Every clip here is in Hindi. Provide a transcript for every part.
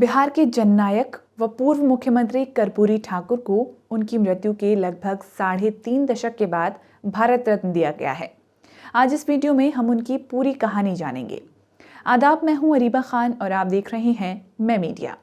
बिहार के जननायक व पूर्व मुख्यमंत्री कर्पूरी ठाकुर को उनकी मृत्यु के लगभग 3.5 दशक के बाद भारत रत्न दिया गया है। आज इस वीडियो में हम उनकी पूरी कहानी जानेंगे। आदाब, मैं हूं अरीबा खान और आप देख रहे हैं मैं मीडिया।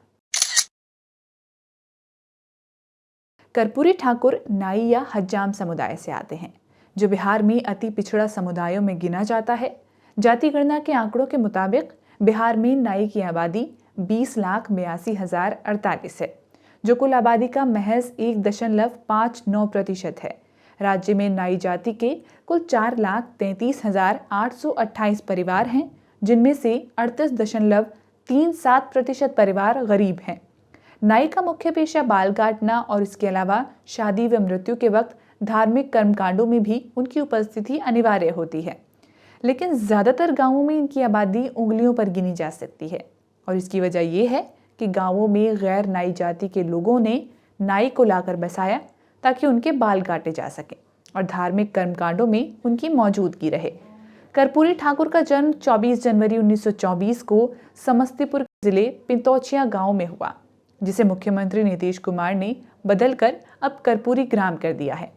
कर्पूरी ठाकुर नाई या हज्जाम समुदाय से आते हैं, जो बिहार में अति पिछड़ा समुदायों में गिना जाता है। जाति गणना के आंकड़ों के मुताबिक बिहार में नाई की आबादी 20,82,048 है, जो कुल आबादी का महज 1.59% है। राज्य में नाई जाति के कुल 4,33,828 परिवार हैं, जिनमें से 38.37% परिवार गरीब हैं। नाई का मुख्य पेशा बाल काटना और इसके अलावा शादी व मृत्यु के वक्त धार्मिक कर्मकांडों में भी उनकी उपस्थिति अनिवार्य होती है। लेकिन ज़्यादातर गांवों में इनकी आबादी उंगलियों पर गिनी जा सकती है और इसकी वजह यह है कि गांवों में गैर नाई जाति के लोगों ने नाई को लाकर बसाया ताकि उनके बाल काटे जा सकें और धार्मिक कर्मकांडों में उनकी मौजूदगी रहे। कर्पूरी ठाकुर का जन्म 24 जनवरी 1924 को समस्तीपुर जिले पिंतौचिया गांव में हुआ, जिसे मुख्यमंत्री नीतीश कुमार ने बदलकर अब कर्पूरी ग्राम कर दिया है।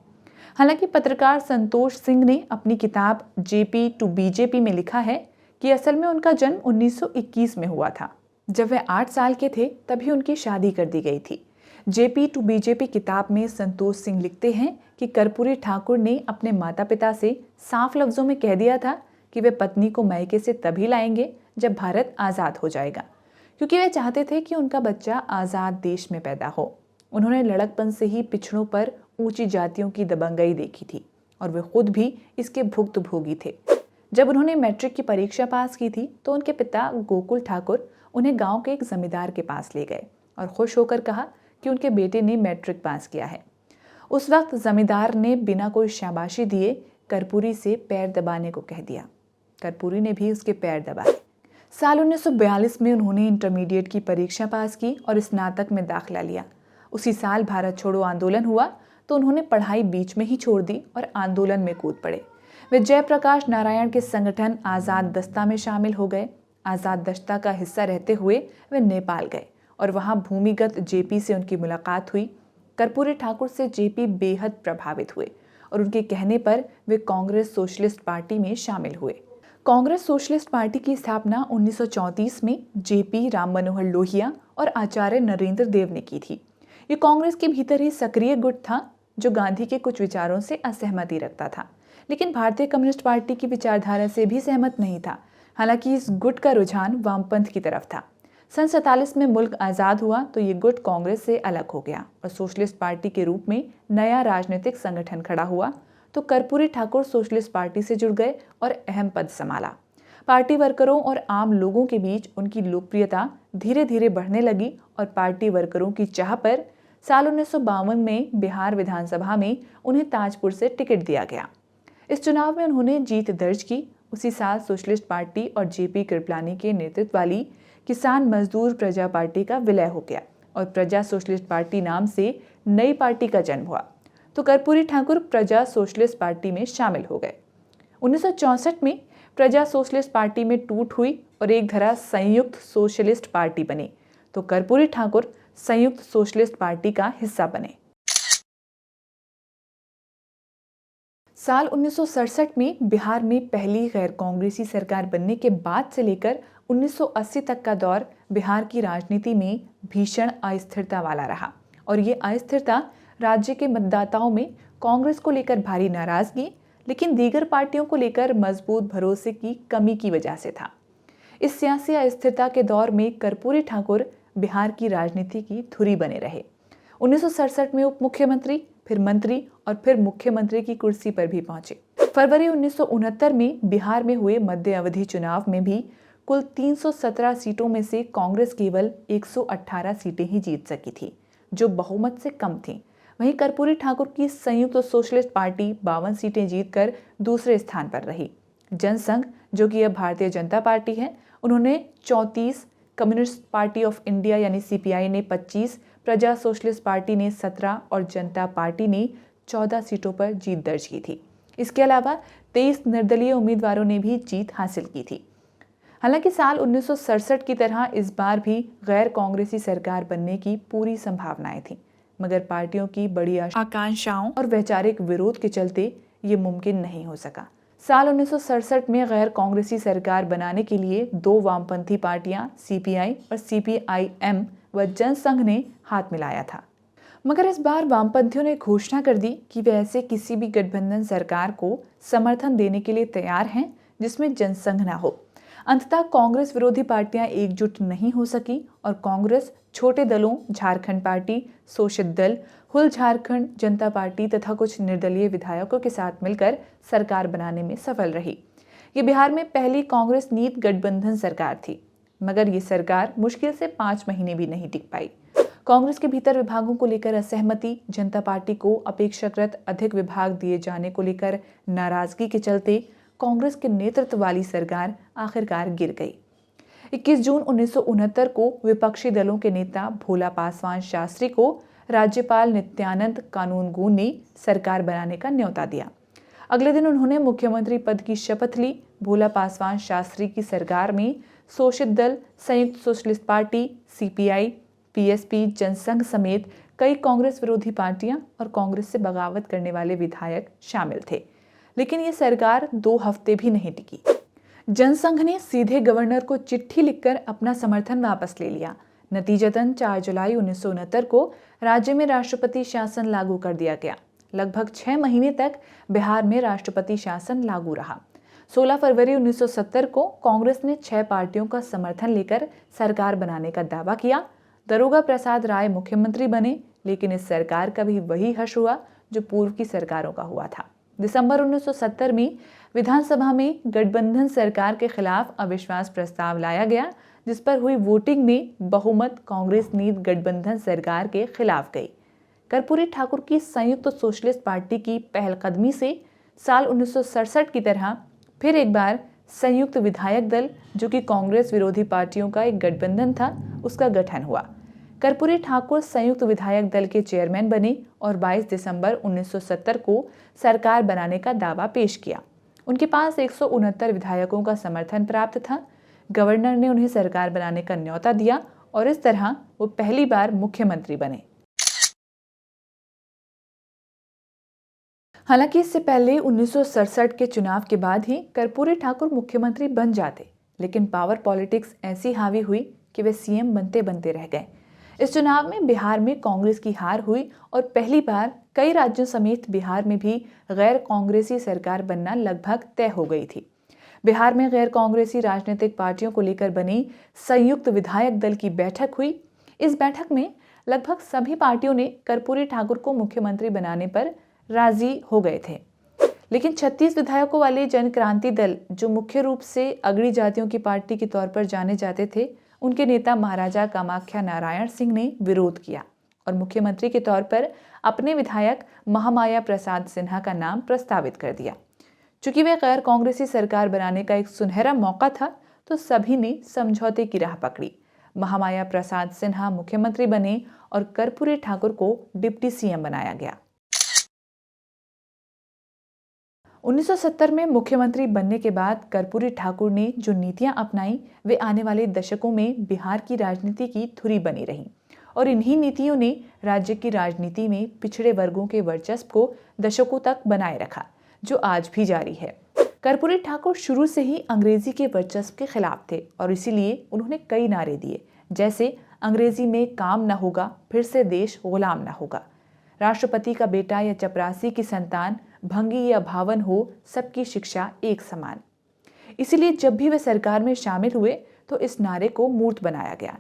हालांकि पत्रकार संतोष सिंह ने अपनी किताब जेपी टू बीजेपी में लिखा है कि असल में उनका जन्म 1921 में हुआ था। जब वे 8 साल के थे तभी उनकी शादी कर दी गई थी। जेपी टू बीजेपी किताब में संतोष सिंह लिखते हैं कि कर्पूरी ठाकुर ने अपने माता पिता से साफ लफ्जों में कह दिया था कि वे पत्नी को मायके से तभी लाएंगे जब भारत आज़ाद हो जाएगा, क्योंकि वे चाहते थे कि उनका बच्चा आज़ाद देश में पैदा हो। उन्होंने लड़कपन से ही पिछड़ों पर ऊंची जातियों की दबंगई देखी थी और वे खुद भी इसके भुक्तभोगी थे। जब उन्होंने मैट्रिक की परीक्षा पास की थी तो उनके पिता गोकुल ठाकुर उन्हें गांव के एक जमींदार के पास ले गए और खुश होकर कहा कि उनके बेटे ने मैट्रिक पास किया है। उस वक्त जमींदार ने बिना कोई शाबाशी दिए कर्पूरी से पैर दबाने को कह दिया। कर्पूरी ने भी उसके पैर दबाए। साल 1942 में उन्होंने इंटरमीडिएट की परीक्षा पास की और स्नातक में दाखिला लिया। उसी साल भारत छोड़ो आंदोलन हुआ तो उन्होंने पढ़ाई बीच में ही छोड़ दी और आंदोलन में कूद पड़े। वे जयप्रकाश नारायण के संगठन आज़ाद दस्ता में शामिल हो गए। आज़ाद दस्ता का हिस्सा रहते हुए वे नेपाल गए और वहां भूमिगत जेपी से उनकी मुलाकात हुई। कर्पूरी ठाकुर से जेपी बेहद प्रभावित हुए और उनके कहने पर वे कांग्रेस सोशलिस्ट पार्टी में शामिल हुए। कांग्रेस सोशलिस्ट पार्टी की स्थापना 1934 में जेपी, राम मनोहर लोहिया और आचार्य नरेंद्र देव ने की थी। ये कांग्रेस के भीतर ही सक्रिय गुट था जो गांधी के कुछ विचारों से असहमति रखता था, लेकिन भारतीय कम्युनिस्ट पार्टी की विचारधारा से भी सहमत नहीं था। हालांकि इस गुट का रुझान वामपंथ की तरफ था। सन 47 में मुल्क आज़ाद हुआ तो ये गुट कांग्रेस से अलग हो गया और सोशलिस्ट पार्टी के रूप में नया राजनीतिक संगठन खड़ा हुआ। तो कर्पूरी ठाकुर सोशलिस्ट पार्टी से जुड़ गए और अहम पद संभाला। पार्टी वर्करों और आम लोगों के बीच उनकी लोकप्रियता धीरे धीरे बढ़ने लगी और पार्टी वर्करों की चाह पर साल 1952 में बिहार विधानसभा में उन्हें ताजपुर से टिकट दिया गया। इस चुनाव में उन्होंने जीत दर्ज की। उसी साल सोशलिस्ट पार्टी और जेपी कृपलानी के नेतृत्व वाली किसान मजदूर प्रजा पार्टी का विलय हो गया और प्रजा सोशलिस्ट पार्टी नाम से नई पार्टी का जन्म हुआ। तो कर्पूरी ठाकुर प्रजा सोशलिस्ट पार्टी में शामिल हो गए। 1964 में प्रजा सोशलिस्ट पार्टी में टूट हुई और एक धरा संयुक्त सोशलिस्ट पार्टी बनी। तो कर्पूरी ठाकुर संयुक्त सोशलिस्ट पार्टी का हिस्सा बने। साल 1967 में बिहार में पहली गैर कांग्रेसी सरकार बनने के बाद से लेकर 1980 तक का दौर बिहार की राजनीति में भीषण अस्थिरता वाला रहा और ये अस्थिरता राज्य के मतदाताओं में कांग्रेस को लेकर भारी नाराजगी, लेकिन दीगर पार्टियों को लेकर मजबूत भरोसे की कमी की वजह से था। इस सियासी अस्थिरता के दौर में कर्पूरी ठाकुर बिहार की राजनीति की धुरी बने रहे। 1967 में उप मुख्यमंत्री, फिर मंत्री और फिर मुख्यमंत्री की कुर्सी पर भी पहुंचे। फरवरी 1969 में बिहार में हुए मध्य अवधि चुनाव में भी कुल 317 सीटों में से कांग्रेस केवल 118 सीटें ही जीत सकी थी, जो बहुमत से कम थी। वहीं कर्पूरी ठाकुर की संयुक्त सोशलिस्ट पार्टी 52 सीटें जीतकर दूसरे स्थान पर रही। जनसंघ, जो कि अब भारतीय जनता पार्टी है, उन्होंने 34, कम्युनिस्ट पार्टी ऑफ इंडिया यानी सीपीआई ने 25, प्रजा सोशलिस्ट पार्टी ने 17 और जनता पार्टी ने 14 सीटों पर जीत दर्ज की थी। इसके अलावा 23 निर्दलीय उम्मीदवारों ने भी जीत हासिल की थी। हालांकि साल 1967 की तरह इस बार भी गैर कांग्रेसी सरकार बनने की पूरी संभावनाएं थीं, मगर पार्टियों की बड़ी आकांक्षाओं और वैचारिक विरोध के चलते ये मुमकिन नहीं हो सका। साल 1967 में गैर कांग्रेसी सरकार बनाने के लिए दो वामपंथी पार्टियां सीपीआई और सीपीआईएम व जनसंघ ने हाथ मिलाया था, मगर इस बार वामपंथियों ने घोषणा कर दी कि वे ऐसे किसी भी गठबंधन सरकार को समर्थन देने के लिए तैयार हैं जिसमें जनसंघ न हो। अंततः कांग्रेस विरोधी पार्टियां एकजुट नहीं हो सकी और कांग्रेस छोटे दलों झारखंड पार्टी, शोषित दल, हुल झारखंड जनता पार्टी तथा कुछ निर्दलीय विधायकों के साथ मिलकर सरकार बनाने में सफल रही। ये बिहार में पहली कांग्रेस नीत गठबंधन सरकार थी, मगर ये सरकार मुश्किल से 5 महीने भी नहीं टिक पाई। कांग्रेस के भीतर विभागों को लेकर असहमति, जनता पार्टी को अपेक्षाकृत अधिक विभाग दिए जाने को लेकर नाराजगी के चलते कांग्रेस के नेतृत्व वाली सरकार आखिरकार गिर गई। 21 जून 1969 को विपक्षी दलों के नेता भोला पासवान शास्त्री को राज्यपाल नित्यानंद कानूनगो ने सरकार बनाने का न्योता दिया। अगले दिन उन्होंने मुख्यमंत्री पद की शपथ ली। भोला पासवान शास्त्री की सरकार में Shoshit Dal, Samyukta socialist party, CPI, PSP, Jana Sangh समेत कई कांग्रेस विरोधी पार्टियां और कांग्रेस से बगावत करने वाले विधायक शामिल थे, लेकिन ये सरकार 2 हफ्ते भी नहीं टिकी। जनसंघ ने सीधे गवर्नर को चिट्ठी लिखकर अपना समर्थन वापस ले लिया। नतीजतन 4 जुलाई 1969 को राज्य में राष्ट्रपति शासन लागू कर दिया गया। लगभग 6 महीने तक बिहार में राष्ट्रपति शासन लागू रहा। 16 फरवरी 1970 को कांग्रेस ने 6 पार्टियों का समर्थन लेकर सरकार बनाने का दावा किया। दारोगा प्रसाद राय मुख्यमंत्री बने, लेकिन इस सरकार का भी वही हश्र हुआ जो पूर्व की सरकारों का हुआ था। दिसंबर 1970 में विधानसभा में गठबंधन सरकार के खिलाफ अविश्वास प्रस्ताव लाया गया, जिस पर हुई वोटिंग में बहुमत कांग्रेस नीत गठबंधन सरकार के खिलाफ गई। कर्पूरी ठाकुर की संयुक्त सोशलिस्ट पार्टी की पहलकदमी से साल 1967 की तरह फिर एक बार संयुक्त विधायक दल, जो कि कांग्रेस विरोधी पार्टियों का एक गठबंधन था, उसका गठन हुआ। कर्पूरी ठाकुर संयुक्त विधायक दल के चेयरमैन बने और 22 दिसंबर 1970 को सरकार बनाने का दावा पेश किया। उनके पास 169 विधायकों का समर्थन प्राप्त था। गवर्नर ने उन्हें सरकार बनाने का न्योता दिया और इस तरह वो पहली बार मुख्यमंत्री बने। हालांकि इससे पहले 1967 के चुनाव के बाद ही कर्पूरी ठाकुर मुख्यमंत्री बन जाते, लेकिन पावर पॉलिटिक्स ऐसी हावी हुई कि वे सीएम बनते बनते रह गए। इस चुनाव में बिहार में कांग्रेस की हार हुई और पहली बार कई राज्यों समेत बिहार में भी गैर कांग्रेसी सरकार बनना लगभग तय हो गई थी। बिहार में गैर कांग्रेसी राजनीतिक पार्टियों को लेकर बनी संयुक्त विधायक दल की बैठक हुई। इस बैठक में लगभग सभी पार्टियों ने कर्पूरी ठाकुर को मुख्यमंत्री बनाने पर राजी हो गए थे, लेकिन 36 विधायकों वाले जन क्रांति दल, जो मुख्य रूप से अगड़ी जातियों की पार्टी के तौर पर जाने जाते थे, उनके नेता महाराजा कामाख्या नारायण सिंह ने विरोध किया और मुख्यमंत्री के तौर पर अपने विधायक महामाया प्रसाद सिन्हा का नाम प्रस्तावित कर दिया। चूंकि वे गैर कांग्रेसी सरकार बनाने का एक सुनहरा मौका था, तो सभी ने समझौते की राह पकड़ी। महामाया प्रसाद सिन्हा मुख्यमंत्री बने और कर्पूरी ठाकुर को डिप्टी सीएम बनाया गया। 1970 में मुख्यमंत्री बनने के बाद कर्पूरी ठाकुर ने जो नीतियां अपनाई, वे आने वाले दशकों में बिहार की राजनीति की धुरी बनी रहीं और इन्हीं नीतियों ने राज्य की राजनीति में पिछड़े वर्गों के वर्चस्व को दशकों तक बनाए रखा, जो आज भी जारी है। कर्पूरी ठाकुर शुरू से ही अंग्रेजी के वर्चस्व के खिलाफ थे और इसीलिए उन्होंने कई नारे दिए, जैसे अंग्रेजी में काम न होगा, फिर से देश गुलाम न होगा, राष्ट्रपति का बेटा या चपरासी की संतान, भंगी या भावन हो, सबकी शिक्षा एक समान। इसीलिए जब भी वे सरकार में शामिल हुए तो इस नारे को मूर्त बनाया गया।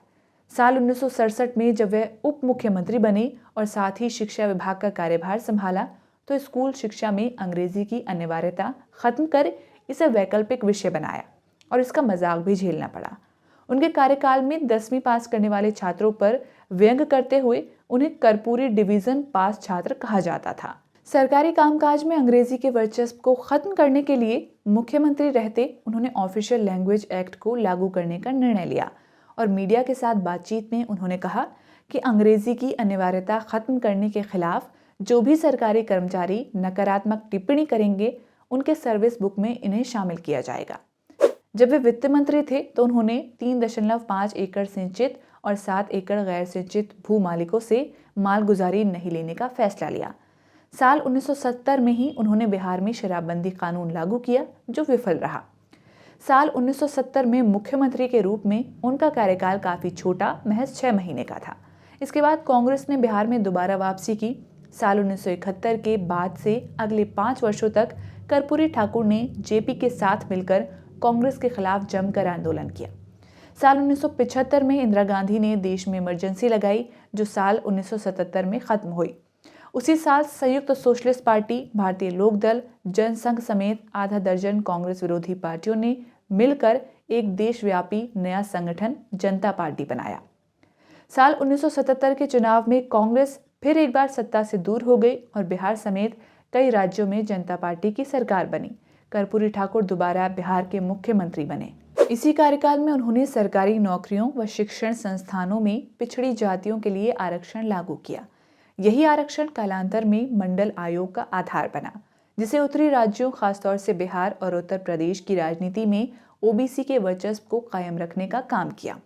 साल 1967 में जब वे उप मुख्यमंत्री बने और साथ ही शिक्षा विभाग का कार्यभार संभाला, तो स्कूल शिक्षा में अंग्रेजी की अनिवार्यता खत्म कर इसे वैकल्पिक विषय बनाया और इसका मजाक भी झेलना पड़ा। उनके कार्यकाल में 10वीं पास करने वाले छात्रों पर व्यंग करते हुए उन्हें कर्पूरी डिवीजन पास छात्र कहा जाता था। सरकारी कामकाज में अंग्रेजी के वर्चस्व को खत्म करने के लिए मुख्यमंत्री रहते उन्होंने ऑफिशियल लैंग्वेज एक्ट को लागू करने का निर्णय लिया और मीडिया के साथ बातचीत में उन्होंने कहा कि अंग्रेजी की अनिवार्यता खत्म करने के खिलाफ जो भी सरकारी कर्मचारी नकारात्मक टिप्पणी करेंगे, उनके सर्विस बुक में इन्हें शामिल किया जाएगा। जब वे वित्त मंत्री थे तो उन्होंने 3.5 एकड़ सिंचित और 7 एकड़ गैर सिंचित भू मालिकों से मालगुजारी नहीं लेने का फैसला लिया। साल 1970 में ही उन्होंने बिहार में शराबबंदी कानून लागू किया, जो विफल रहा। साल 1970 में मुख्यमंत्री के रूप में उनका कार्यकाल काफी छोटा, महज 6 महीने का था। इसके बाद कांग्रेस ने बिहार में दोबारा वापसी की। साल 1971 के बाद से अगले 5 वर्षों तक कर्पूरी ठाकुर ने जेपी के साथ मिलकर कांग्रेस के खिलाफ जमकर आंदोलन किया। साल 1975 में इंदिरा गांधी ने देश में इमरजेंसी लगाई, जो साल 1977 में खत्म हुई। उसी साल संयुक्त सोशलिस्ट पार्टी, भारतीय लोक दल, जनसंघ समेत आधा दर्जन कांग्रेस विरोधी पार्टियों ने मिलकर एक देशव्यापी नया संगठन जनता पार्टी बनाया। साल 1977 के चुनाव में कांग्रेस फिर एक बार सत्ता से दूर हो गई और बिहार समेत कई राज्यों में जनता पार्टी की सरकार बनी। कर्पूरी ठाकुर दोबारा बिहार के मुख्यमंत्री बने। इसी कार्यकाल में उन्होंने सरकारी नौकरियों व शिक्षण संस्थानों में पिछड़ी जातियों के लिए आरक्षण लागू किया। यही आरक्षण कालांतर में मंडल आयोग का आधार बना, जिसे उत्तरी राज्यों, खासतौर से बिहार और उत्तर प्रदेश की राजनीति में ओबीसी के वर्चस्व को कायम रखने का काम किया।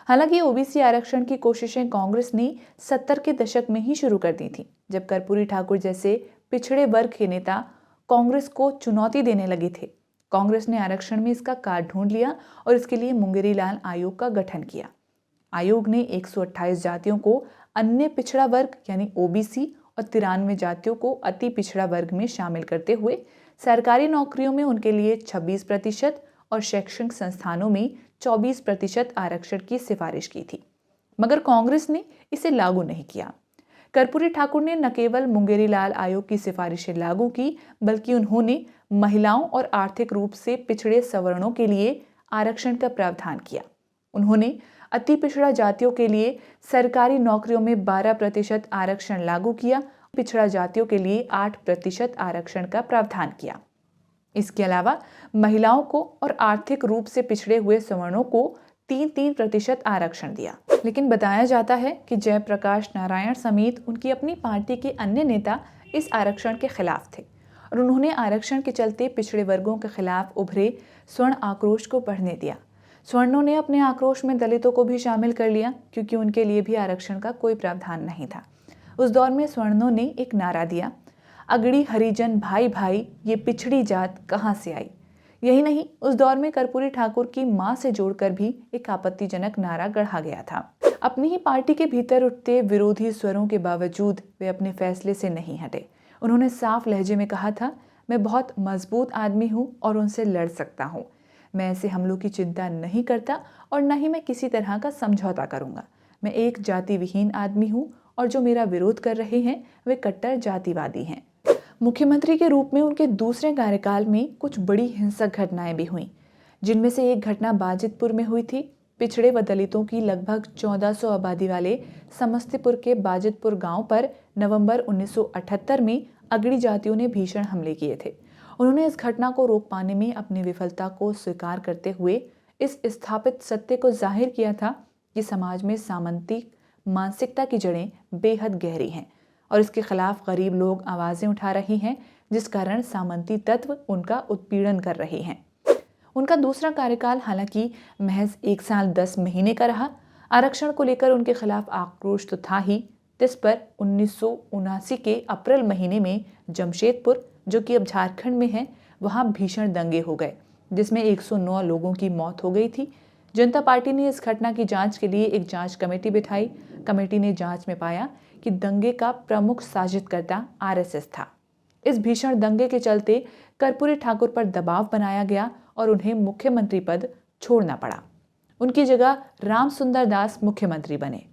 हालांकि ओबीसी आरक्षण की कोशिशें कांग्रेस ने 70 के दशक में ही शुरू कर दी थी, जब कर्पूरी ठाकुर जैसे पिछड़े वर्ग के नेता कांग्रेस को चुनौती देने लगे थे। कांग्रेस ने आरक्षण में इसका काट ढूंढ लिया और इसके लिए मुंगेरी लाल आयोग का गठन किया। आयोग ने 128 जातियों को अन्य पिछड़ा वर्ग यानी ओबीसी और 93 जातियों को अति पिछड़ा वर्ग में शामिल करते हुए सरकारी नौकरियों में उनके लिए 26% और शैक्षणिक संस्थानों में 24% आरक्षण की सिफारिश की थी, मगर कांग्रेस ने इसे लागू नहीं किया। कर्पूरी ठाकुर ने न केवल मुंगेरी लाल आयोग की सिफारिशें लागू की, बल्कि उन्होंने महिलाओं और आर्थिक रूप से पिछड़े सवर्णों के लिए आरक्षण का प्रावधान किया। उन्होंने अति पिछड़ा जातियों के लिए सरकारी नौकरियों में 12% आरक्षण लागू किया, पिछड़ा जातियों के लिए 8% आरक्षण का प्रावधान किया। इसके अलावा महिलाओं को और आर्थिक रूप से पिछड़े हुए सवर्णों को 3% आरक्षण दिया। लेकिन बताया जाता है कि जयप्रकाश नारायण समेत उनकी अपनी पार्टी के अन्य नेता इस आरक्षण के खिलाफ थे और उन्होंने आरक्षण के चलते पिछड़े वर्गों के खिलाफ उभरे स्वर्ण आक्रोश को बढ़ने दिया। स्वर्णों ने अपने आक्रोश में दलितों को भी शामिल कर लिया, क्योंकि उनके लिए भी आरक्षण का कोई प्रावधान नहीं था। उस दौर में स्वर्णों ने एक नारा दिया, अगड़ी हरिजन भाई भाई, ये पिछड़ी जात कहाँ से आई। यही नहीं, उस दौर में कर्पूरी ठाकुर की मां से जोड़कर भी एक आपत्तिजनक नारा गढ़ा गया था। अपनी ही पार्टी के भीतर उठते विरोधी स्वरों के बावजूद वे अपने फैसले से नहीं हटे। उन्होंने साफ लहजे में कहा था, मैं बहुत मजबूत आदमी हूँ और उनसे लड़ सकता हूँ। मैं ऐसे हमलों की चिंता नहीं करता और न ही मैं किसी तरह का समझौता करूंगा। मैं एक जाति विहीन आदमी हूँ और जो मेरा विरोध कर रहे हैं वे कट्टर जातिवादी हैं। मुख्यमंत्री के रूप में उनके दूसरे कार्यकाल में कुछ बड़ी हिंसक घटनाएं भी हुईं, जिनमें से एक घटना बाजितपुर में हुई थी। पिछड़े व दलितों की लगभग 1400 आबादी वाले समस्तीपुर के बाजितपुर गांव पर नवंबर 1978 में अगड़ी जातियों ने भीषण हमले किए थे। उन्होंने इस घटना को रोक पाने में अपनी विफलता को स्वीकार करते हुए इस स्थापित सत्य को जाहिर किया था कि समाज में सामंती मानसिकता की जड़ें बेहद गहरी हैं और इसके खिलाफ गरीब लोग आवाजें उठा रहे हैं, जिस कारण सामंती तत्व उनका उत्पीड़न कर रहे हैं। उनका दूसरा कार्यकाल हालांकि महज 1 साल 10 महीने का रहा। आरक्षण को लेकर उनके खिलाफ आक्रोश तो था ही, जिस पर 1979 के अप्रैल महीने में जमशेदपुर, जो कि अब झारखंड में है, वहां भीषण दंगे हो गए, जिसमें 109 लोगों की मौत हो गई थी। जनता पार्टी ने इस घटना की जांच के लिए एक जांच कमेटी बिठाई। कमेटी ने जांच में पाया कि दंगे का प्रमुख साजिशकर्ता आरएसएस था। इस भीषण दंगे के चलते कर्पूरी ठाकुर पर दबाव बनाया गया और उन्हें मुख्यमंत्री पद छोड़ना पड़ा। उनकी जगह रामसुंदर दास मुख्यमंत्री बने।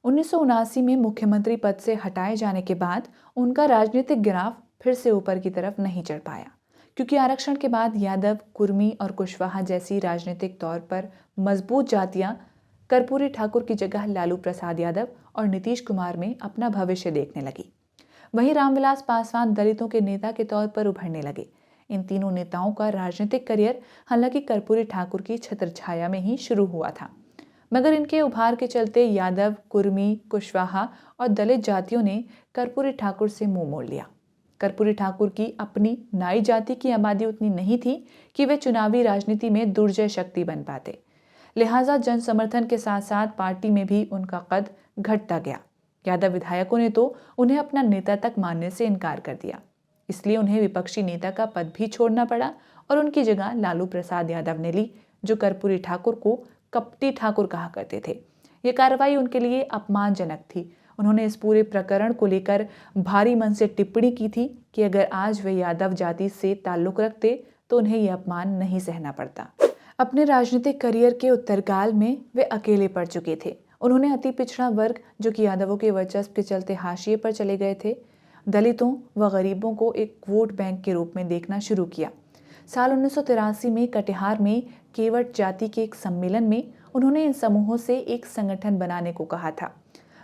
1979 में मुख्यमंत्री पद से हटाए जाने के बाद उनका राजनीतिक ग्राफ फिर से ऊपर की तरफ नहीं चढ़ पाया, क्योंकि आरक्षण के बाद यादव, कुर्मी और कुशवाहा जैसी राजनीतिक तौर पर मजबूत जातियां कर्पूरी ठाकुर की जगह लालू प्रसाद यादव और नीतीश कुमार में अपना भविष्य देखने लगी। वहीं रामविलास पासवान दलितों के नेता के तौर पर उभरने लगे। इन तीनों नेताओं का राजनीतिक करियर हालांकि कर्पूरी ठाकुर की छत्रछाया में ही शुरू हुआ था, मगर इनके उभार के चलते यादव, कुर्मी, कुशवाहा और दलित जातियों ने कर्पूरी ठाकुर से मुंह मोड़ लिया। कर्पूरी ठाकुर की अपनी नाई जाति की आबादी उतनी नहीं थी कि वे चुनावी राजनीति में दुर्जय शक्ति बन पाते। लिहाजा जन समर्थन के साथ साथ पार्टी में भी उनका कद घटता गया। यादव विधायकों ने तो उन्हें अपना नेता तक मानने से इनकार कर दिया। इसलिए उन्हें विपक्षी नेता का पद भी छोड़ना पड़ा और उनकी जगह लालू प्रसाद यादव ने ली, जो कर्पूरी ठाकुर को कपटी ठाकुर कहा करते थे। ये कार्रवाई उनके लिए अपमानजनक थी। उन्होंने इस पूरे प्रकरण को लेकर भारी मन से टिप्पणी की थी कि अगर आज वे यादव जाति से ताल्लुक रखते तो उन्हें यह अपमान नहीं सहना पड़ता। अपने राजनीतिक करियर के उत्तरकाल में वे अकेले पड़ चुके थे। उन्होंने अति पिछड़ा वर्ग, जो कि यादवों के वर्चस्व के चलते हाशिए पर चले गए थे, दलितों व गरीबों को एक वोट बैंक के रूप में देखना शुरू किया। साल 1983 में कटिहार में केवट जाति के एक सम्मेलन में उन्होंने इन समूहों से एक संगठन बनाने को कहा था।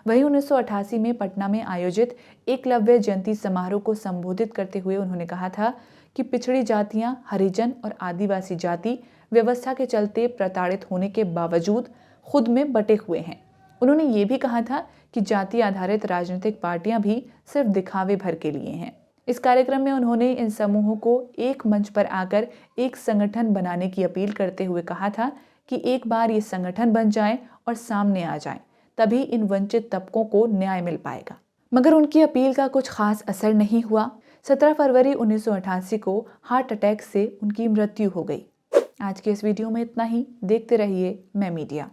वहीं 1988 में पटना में आयोजित एकलव्य जयंती समारोह को संबोधित करते हुए उन्होंने कहा था कि पिछड़ी जातियां, हरिजन और आदिवासी जाति व्यवस्था के चलते प्रताड़ित होने के बावजूद खुद में बटे हुए हैं। उन्होंने ये भी कहा था कि जाति आधारित राजनीतिक पार्टियां भी सिर्फ दिखावे भर के लिए हैं। इस कार्यक्रम में उन्होंने इन समूहों को एक मंच पर आकर एक संगठन बनाने की अपील करते हुए कहा था कि एक बार ये संगठन बन जाए और सामने आ जाए, तभी इन वंचित तबकों को न्याय मिल पाएगा। मगर उनकी अपील का कुछ खास असर नहीं हुआ। 17 फरवरी 1988 को हार्ट अटैक से उनकी मृत्यु हो गई। आज के इस वीडियो में इतना ही। देखते रहिए मैं मीडिया।